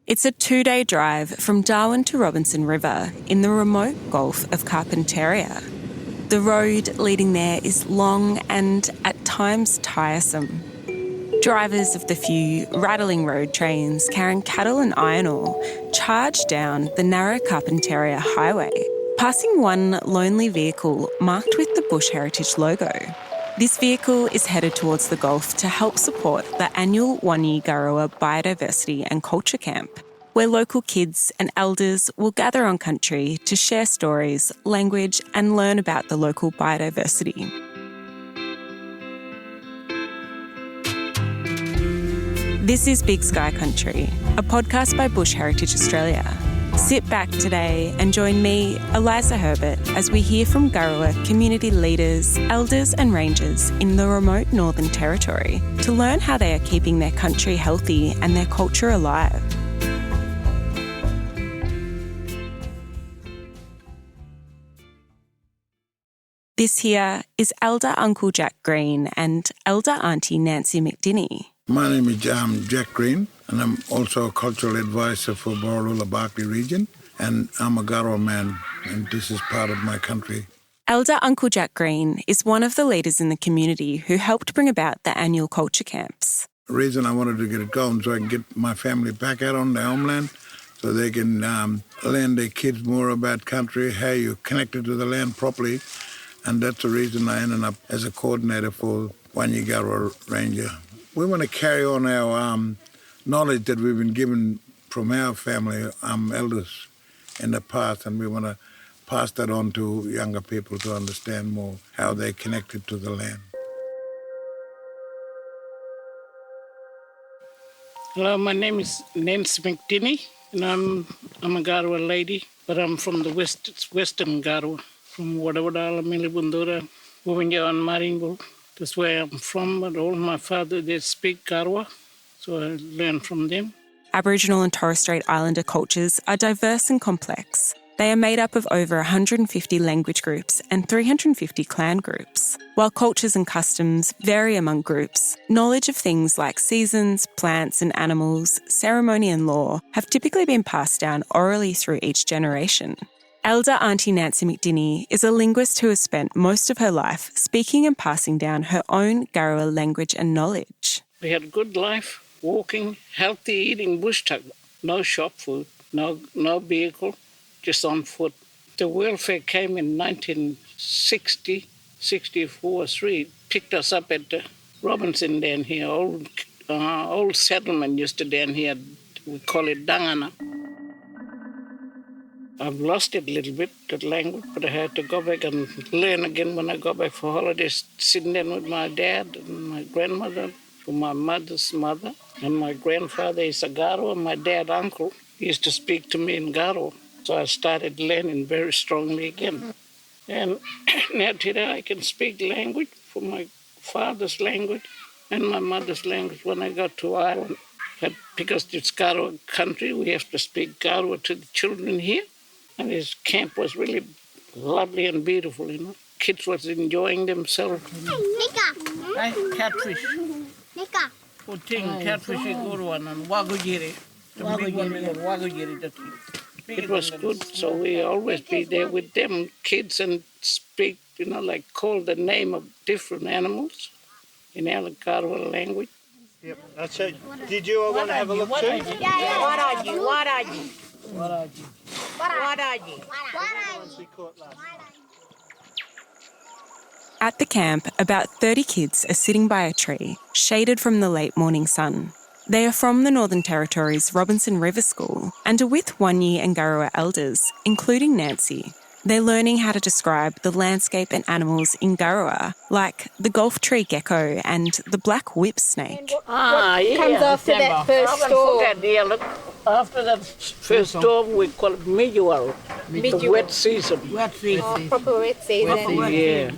It's a 2-day drive from Darwin to Robinson River in the remote Gulf of Carpentaria. The road leading there is long and at times tiresome. Drivers of the few rattling road trains carrying cattle and iron ore charge down the narrow Carpentaria highway, passing one lonely vehicle marked with the Bush Heritage logo. This vehicle is headed towards the Gulf to help support the annual Waanyi Garawa Biodiversity and Culture Camp, where local kids and elders will gather on country to share stories, language, and learn about the local biodiversity. This is Big Sky Country, a podcast by Bush Heritage Australia. Sit back today and join me, Eliza Herbert, as we hear from Garawa community leaders, elders and rangers in the remote Northern Territory to learn how they are keeping their country healthy and their culture alive. This here is Elder Uncle Jack Green and Elder Aunty Nancy McDinny. My name is Jack Green, and I'm also a cultural advisor for Borroloola-Barkly region, and I'm a Garawa man, and this is part of my country. Elder Uncle Jack Green is one of the leaders in the community who helped bring about the annual culture camps. The reason I wanted to get it going so I can get my family back out on their homeland so they can learn their kids more about country, how you're connected to the land properly, and that's the reason I ended up as a coordinator for Waanyi Garawa Ranger. We want to carry on our knowledge that we've been given from our family, elders in the past, and we want to pass that on to younger people to understand more how they're connected to the land. Hello, my name is Nancy McDinny, and I'm a Garawa lady, but I'm from the western Garawa, from Wadawada, Milibundura, Wawinja and Maringul. That's where I'm from, but all my father, they speak Garawa, so I learned from them. Aboriginal and Torres Strait Islander cultures are diverse and complex. They are made up of over 150 language groups and 350 clan groups. While cultures and customs vary among groups, knowledge of things like seasons, plants and animals, ceremony and law have typically been passed down orally through each generation. Elder Aunty Nancy McDinny is a linguist who has spent most of her life speaking and passing down her own Garawa language and knowledge. We had a good life, walking, healthy eating bush tuck, no shop food, no vehicle, just on foot. The welfare came in 1960, 64, 3, picked us up at Robinson down here, old settlement used to down here, we call it Dangana. I've lost it a little bit, that language, but I had to go back and learn again when I go back for holidays, sitting there with my dad and my grandmother, my mother's mother, and my grandfather is a Garawa, my dad, uncle, used to speak to me in Garawa. So I started learning very strongly again. And now today I can speak language from my father's language and my mother's language when I go to Ireland. But because it's Garawa country, we have to speak Garawa to the children here. And his camp was really lovely and beautiful, you know. Kids was enjoying themselves. Catfish. Catfish is good one, and wagujiri. It was good, so we always be there with them kids and speak, you know, like call the name of different animals in our Garawa language. Yep, that's it. Did you all want to have a look too? Waraji. At the camp, about 30 kids are sitting by a tree, shaded from the late morning sun. They are from the Northern Territory's Robinson River School and are with Waanyi and Garawa elders, including Nancy. They're learning how to describe the landscape and animals in Garawa, like the Gulf tree gecko and the black whip snake. What comes after that first storm? After that first storm, we call it Mijual, the wet season. Proper wet season. Yeah.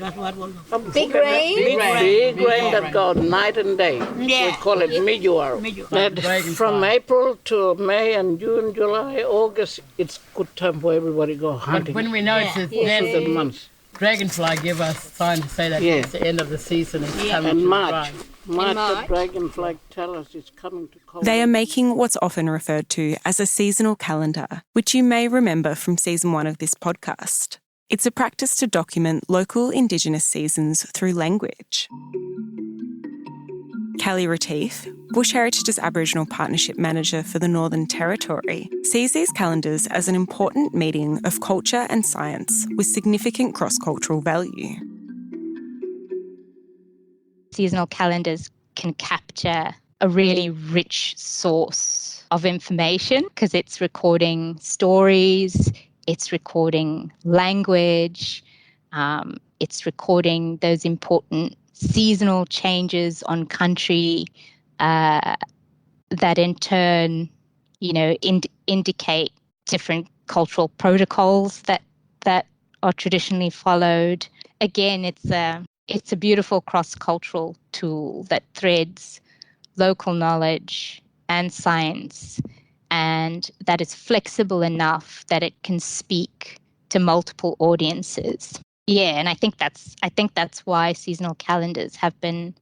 Big rain? Big rain that goes night and day. Yeah. We call it Mijual. From April to May and June, July, August, it's good time for everybody to go hunting. When we know it's the months. dragonfly give us a sign to say that Yeah. it's the end of the season. It's coming And to March. the March, the March. dragonfly tell us it's coming to cold. They are making what's often referred to as a seasonal calendar, which you may remember from season 1 of this podcast. It's a practice to document local Indigenous seasons through language. Callie Retief, Bush Heritage's Aboriginal Partnership Manager for the Northern Territory, sees these calendars as an important meeting of culture and science with significant cross-cultural value. Seasonal calendars can capture a really rich source of information because it's recording stories, it's recording language, it's recording those important seasonal changes on country that in turn, indicate different cultural protocols that are traditionally followed. Again, it's a beautiful cross-cultural tool that threads local knowledge and science, and that is flexible enough that it can speak to multiple audiences. Yeah, and I think that's why seasonal calendars have been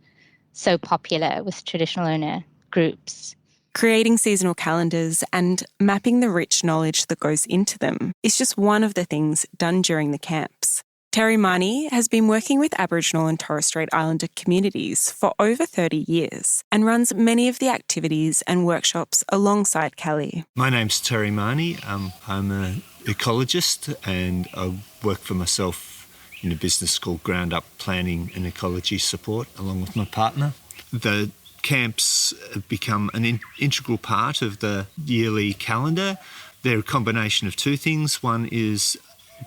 so popular with traditional owner groups. Creating seasonal calendars and mapping the rich knowledge that goes into them is just one of the things done during the camps. Terry Mahney has been working with Aboriginal and Torres Strait Islander communities for over 30 years and runs many of the activities and workshops alongside Callie. My name's Terry Mahney. I'm an ecologist and I work for myself in a business called Ground Up Planning and Ecology Support along with my partner. The camps have become an integral part of the yearly calendar. They're a combination of two things. One is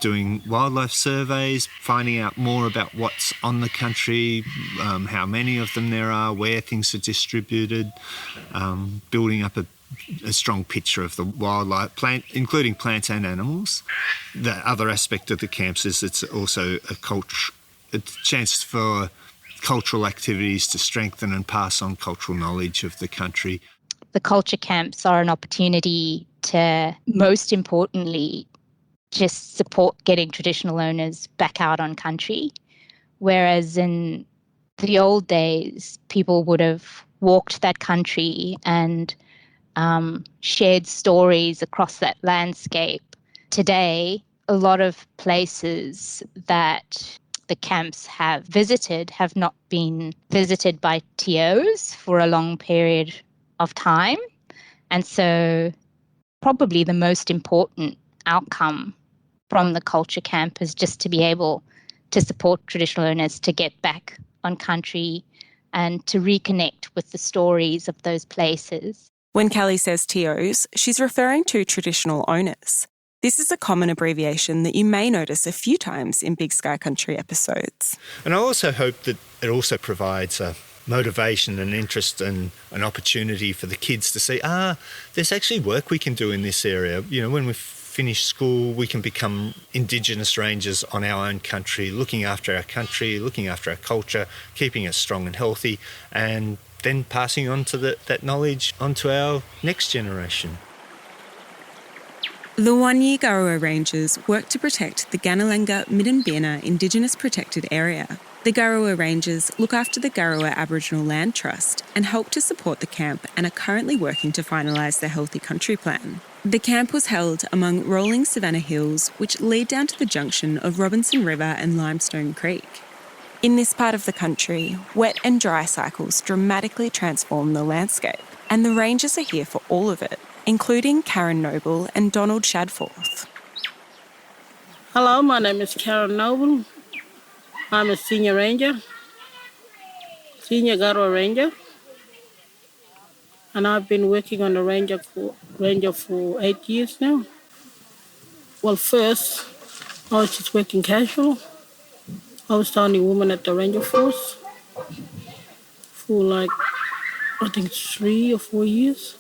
doing wildlife surveys, finding out more about what's on the country, how many of them there are, where things are distributed, building up a strong picture of the wildlife, including plants and animals. The other aspect of the camps is it's also a chance for cultural activities to strengthen and pass on cultural knowledge of the country. The culture camps are an opportunity to, most importantly, just support getting traditional owners back out on country. Whereas in the old days, people would have walked that country and shared stories across that landscape. Today, a lot of places that the camps have visited have not been visited by TOs for a long period of time. And so probably the most important outcome from the culture camp is just to be able to support traditional owners to get back on country and to reconnect with the stories of those places. When Callie says TOs, she's referring to traditional owners. This is a common abbreviation that you may notice a few times in Big Sky Country episodes. And I also hope that it also provides a motivation and interest and an opportunity for the kids to see, there's actually work we can do in this area. When we finish school, we can become Indigenous rangers on our own country, looking after our culture, keeping it strong and healthy, and then passing on to that knowledge onto our next generation. The Waanyi Garawa Rangers work to protect the Ganalanga Middenbina Indigenous Protected Area. The Garawa Rangers look after the Garawa Aboriginal Land Trust and help to support the camp and are currently working to finalise their Healthy Country Plan. The camp was held among rolling savanna hills which lead down to the junction of Robinson River and Limestone Creek. In this part of the country, wet and dry cycles dramatically transform the landscape, and the rangers are here for all of it, including Karen Noble and Donald Shadforth. Hello, my name is Karen Noble. I'm a senior Garawa ranger, and I've been working on the ranger for 8 years now. Well, first, I was just working casual. I was the only woman at the ranger force for 3 or 4 years.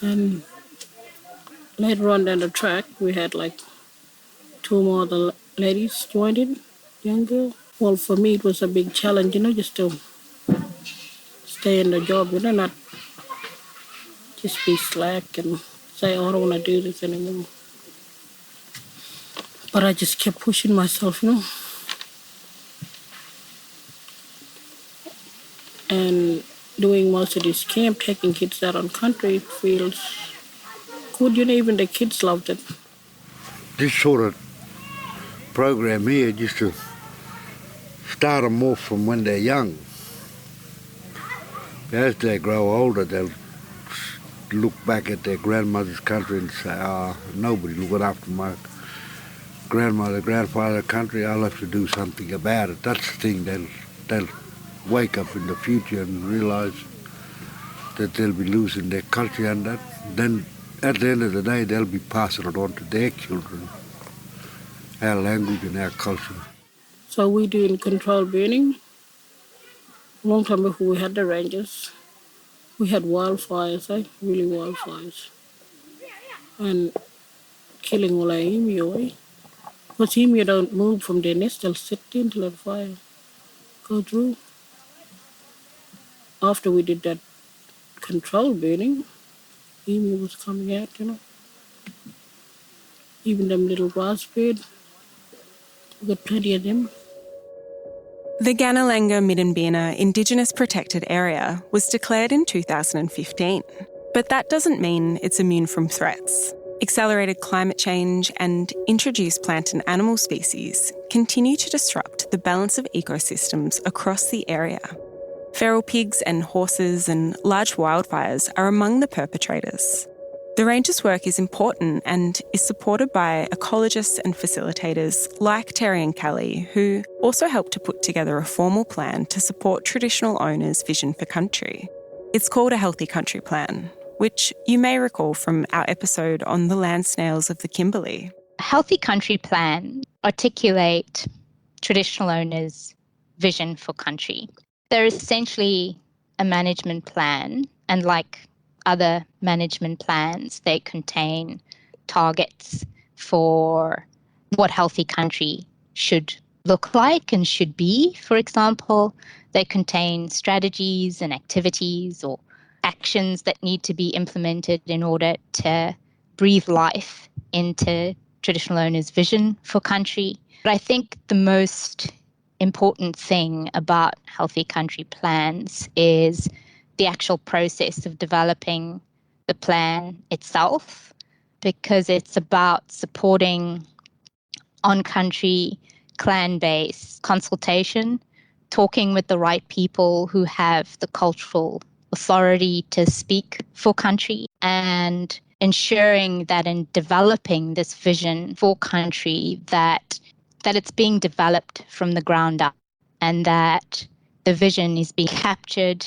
And later on down the track, we had 2 more other ladies joined in, young girl. Well, for me, it was a big challenge, just to stay in the job, not just be slack and say, I don't want to do this anymore. But I just kept pushing myself, And doing most of this camp, taking kids out on country feels good. Even the kids loved it. This sort of program here just to start them off from when they're young. As they grow older, they'll look back at their grandmother's country and say, nobody looking after my grandmother, grandfather country, I'll have to do something about it. That's the thing, they'll wake up in the future and realise that they'll be losing their culture, and that then at the end of the day they'll be passing it on to their children, our language and our culture. So we doing controlled burning. A long time before we had the rangers, we had wildfires, really wildfires. And killing all our emu, Because emu don't move from their nest, they'll sit until the fire go through. After we did that controlled burning, emu was coming out, Even them little grass bird, we got plenty of them. The Ganalanga Middenbina Indigenous Protected Area was declared in 2015, but that doesn't mean it's immune from threats. Accelerated climate change and introduced plant and animal species continue to disrupt the balance of ecosystems across the area. Feral pigs and horses and large wildfires are among the perpetrators. The Rangers' work is important and is supported by ecologists and facilitators like Terry and Callie, who also helped to put together a formal plan to support traditional owners' vision for country. It's called a Healthy Country Plan, which you may recall from our episode on the land snails of the Kimberley. A Healthy Country Plan articulate traditional owners' vision for country. They're essentially a management plan, and like other management plans, they contain targets for what healthy country should look like and should be. For example, they contain strategies and activities or actions that need to be implemented in order to breathe life into traditional owners' vision for country. But I think the most important thing about healthy country plans is the actual process of developing the plan itself, because it's about supporting on-country, clan-based consultation, talking with the right people who have the cultural authority to speak for country, and ensuring that in developing this vision for country that it's being developed from the ground up, and that the vision is being captured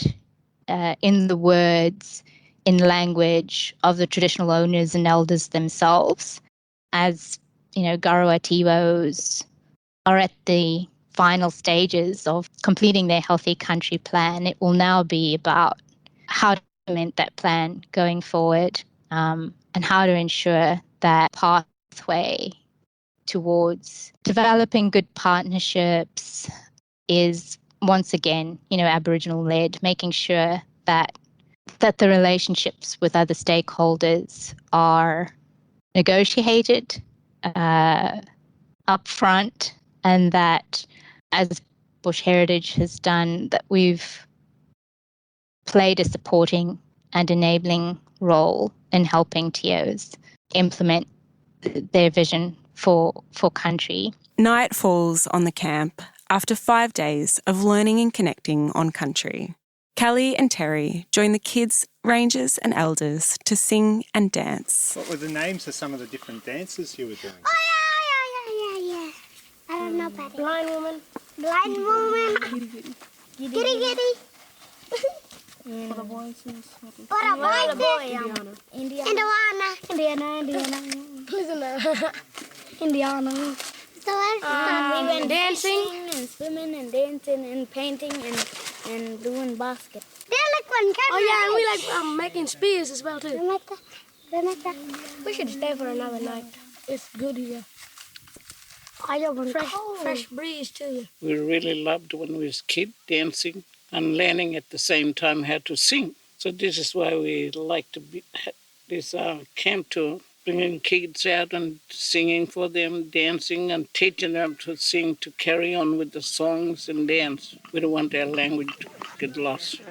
in the words, in language of the traditional owners and elders themselves. As Garawa Tivos are at the final stages of completing their Healthy Country Plan, it will now be about how to implement that plan going forward, and how to ensure that pathway towards developing good partnerships is once again, Aboriginal-led, making sure that the relationships with other stakeholders are negotiated upfront, and that, as Bush Heritage has done, that we've played a supporting and enabling role in helping TOs implement their vision for country. Night falls on the camp after 5 days of learning and connecting on country. Callie and Terry join the kids, rangers and elders to sing and dance. What were the names of some of the different dances you were doing? Yeah. I don't know about it. Blind woman. Blind woman. Giddy giddy. For the boys is Indiana. So we went dancing and swimming and dancing and painting and doing basket. And we like making spears as well too. We should stay for another night. It's good here. Fresh breeze too. We really loved when we was kids dancing and learning at the same time how to sing. So this is why we like to have this camp to bringing kids out and singing for them, dancing and teaching them to sing, to carry on with the songs and dance. We don't want our language to get lost.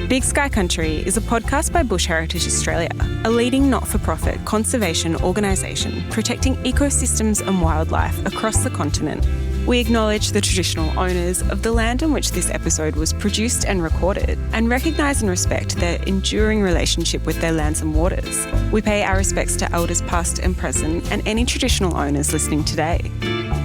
Big Sky Country is a podcast by Bush Heritage Australia, a leading not-for-profit conservation organisation protecting ecosystems and wildlife across the continent. We acknowledge the traditional owners of the land on which this episode was produced and recorded, and recognise and respect their enduring relationship with their lands and waters. We pay our respects to elders past and present and any traditional owners listening today.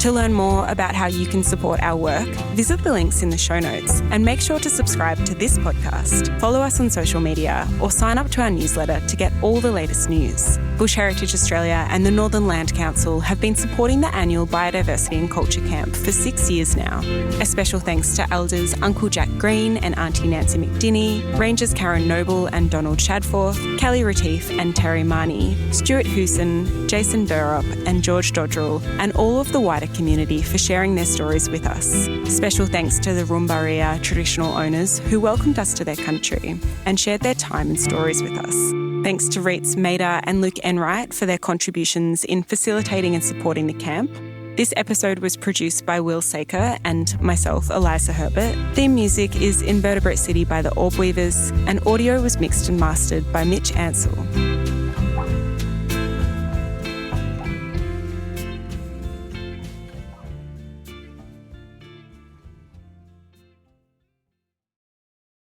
To learn more about how you can support our work, visit the links in the show notes and make sure to subscribe to this podcast, follow us on social media or sign up to our newsletter to get all the latest news. Bush Heritage Australia and the Northern Land Council have been supporting the annual Biodiversity and Culture Camp for 6 years now. A special thanks to Elders Uncle Jack Green and Aunty Nancy McDinny, Rangers Karen Noble and Donald Shadforth, Kelly Retief and Terry Mahney, Stuart Hewson, Jason Burrup and George Dodrell, and all of the wider community for sharing their stories with us. Special thanks to the Rumbaria traditional owners who welcomed us to their country and shared their time and stories with us. Thanks to Reitz Mader and Luke Enright for their contributions in facilitating and supporting the camp. This episode was produced by Will Sacre and myself, Eliza Herbert. Theme music is Invertebrate City by the Orb Weavers, and audio was mixed and mastered by Mitch Ansell.